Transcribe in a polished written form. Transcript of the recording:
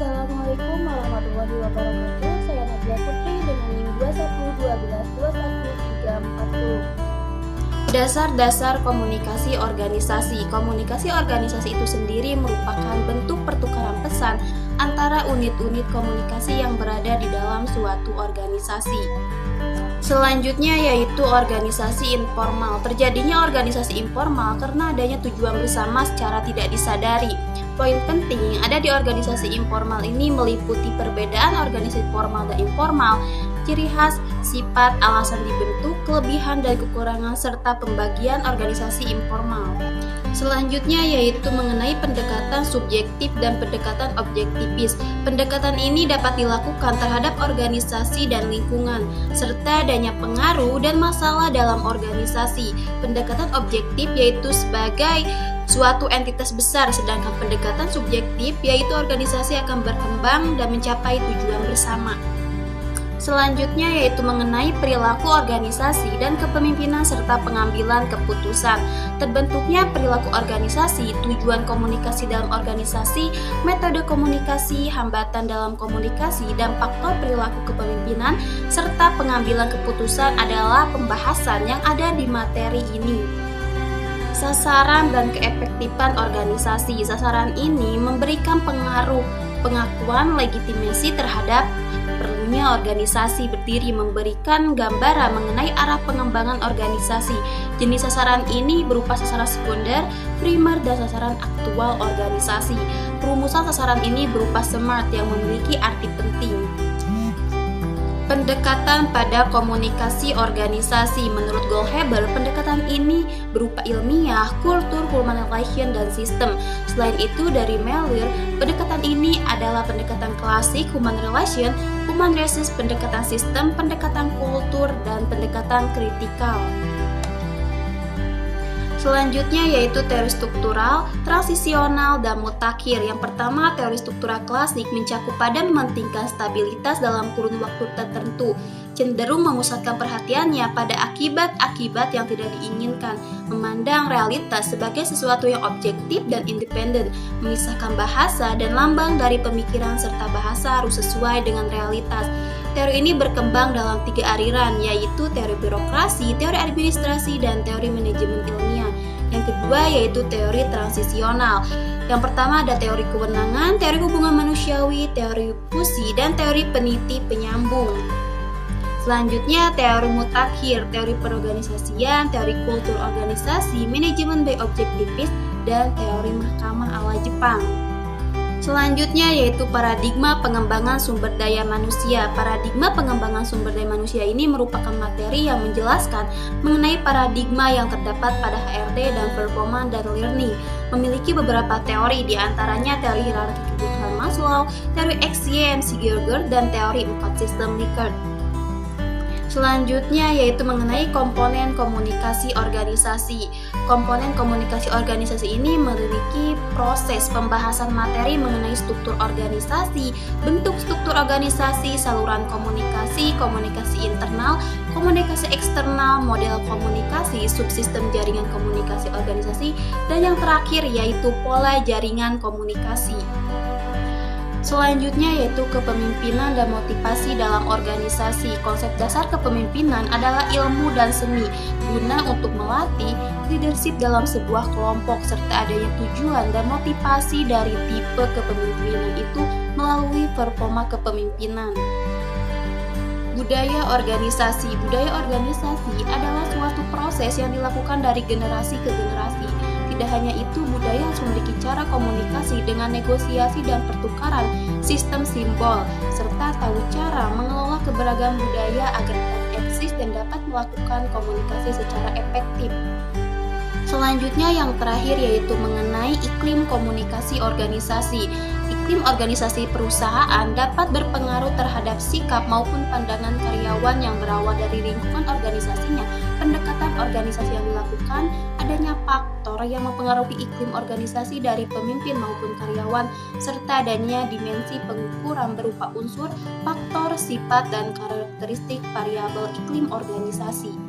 Assalamualaikum warahmatullahi wabarakatuh. Saya Nabila Putri dengan NIM 2112213340. Dasar-dasar komunikasi organisasi. Komunikasi organisasi itu sendiri merupakan bentuk pertukaran pesan antara unit-unit komunikasi yang berada di dalam suatu organisasi. Selanjutnya yaitu organisasi informal. Terjadinya organisasi informal karena adanya tujuan bersama secara tidak disadari. Poin penting ada di organisasi informal ini meliputi perbedaan organisasi formal dan informal, ciri khas, sifat, alasan dibentuk, kelebihan dan kekurangan, serta pembagian organisasi informal. Selanjutnya yaitu mengenai pendekatan subjektif dan pendekatan objektifis. Pendekatan ini dapat dilakukan terhadap organisasi dan lingkungan, serta adanya pengaruh dan masalah dalam organisasi. Pendekatan objektif yaitu sebagai suatu entitas besar, sedangkan pendekatan subjektif yaitu organisasi akan berkembang dan mencapai tujuan bersama. Selanjutnya yaitu mengenai perilaku organisasi dan kepemimpinan serta pengambilan keputusan. Terbentuknya perilaku organisasi, tujuan komunikasi dalam organisasi, metode komunikasi, hambatan dalam komunikasi, dan faktor perilaku kepemimpinan serta pengambilan keputusan adalah pembahasan yang ada di materi ini. Sasaran dan keefektifan organisasi. Sasaran ini memberikan pengakuan legitimasi terhadap perlunya organisasi berdiri, memberikan gambaran mengenai arah pengembangan organisasi. Jenis sasaran ini berupa sasaran sekunder, primer, dan sasaran aktual organisasi. Perumusan sasaran ini berupa SMART yang memiliki arti penting. Pendekatan pada komunikasi organisasi. Menurut Goldhaber, pendekatan ini berupa ilmiah, kultur, human relation, dan sistem. Selain itu, dari Meller, pendekatan ini adalah pendekatan klasik, human relation, human research, pendekatan sistem, pendekatan kultur, dan pendekatan kritikal. Selanjutnya yaitu teori struktural, transisional, dan mutakhir. Yang pertama, teori struktural klasik mencakup pada mementingkan stabilitas dalam kurun waktu tertentu, cenderung memusatkan perhatiannya pada akibat-akibat yang tidak diinginkan, memandang realitas sebagai sesuatu yang objektif dan independen, memisahkan bahasa dan lambang dari pemikiran serta bahasa harus sesuai dengan realitas. Teori ini berkembang dalam 3 aliran, yaitu teori birokrasi, teori administrasi, dan teori manajemen ilmiah. Yang kedua yaitu teori transisional. Yang pertama ada teori kewenangan, teori hubungan manusiawi, teori fusi, dan teori peniti penyambung. Selanjutnya teori mutakhir, teori perorganisasian, teori kultur organisasi, manajemen by objektivis, dan teori mahkamah ala Jepang. Selanjutnya yaitu paradigma pengembangan sumber daya manusia. Paradigma pengembangan sumber daya manusia ini merupakan materi yang menjelaskan mengenai paradigma yang terdapat pada HRD dan performance dan learning. Memiliki beberapa teori, diantaranya teori hierarki kebutuhan Maslow, teori XY, Geiger, dan teori 4 sistem Likert. Selanjutnya yaitu mengenai komponen komunikasi organisasi. Komponen komunikasi organisasi ini memiliki proses pembahasan materi mengenai struktur organisasi, bentuk struktur organisasi, saluran komunikasi, komunikasi internal, komunikasi eksternal, model komunikasi, subsistem jaringan komunikasi organisasi, dan yang terakhir yaitu pola jaringan komunikasi. Selanjutnya yaitu kepemimpinan dan motivasi dalam organisasi. Konsep dasar kepemimpinan adalah ilmu dan seni guna untuk melatih leadership dalam sebuah kelompok serta adanya tujuan dan motivasi dari tipe kepemimpinan itu melalui performa kepemimpinan. Budaya organisasi. Budaya organisasi adalah suatu proses yang dilakukan dari generasi ke generasi. Tidak hanya itu, budaya harus memiliki cara komunikasi dengan negosiasi dan pertukaran sistem simbol, serta tahu cara mengelola keberagaman budaya agar tetap eksis dan dapat melakukan komunikasi secara efektif. Selanjutnya yang terakhir yaitu mengenai iklim komunikasi organisasi. Iklim organisasi perusahaan dapat berpengaruh terhadap sikap maupun pandangan karyawan yang berawal dari lingkungan organisasinya. Pendekatan organisasi yang dilakukan, adanya faktor yang mempengaruhi iklim organisasi dari pemimpin maupun karyawan, serta adanya dimensi pengukuran berupa unsur, faktor, sifat, dan karakteristik variabel iklim organisasi.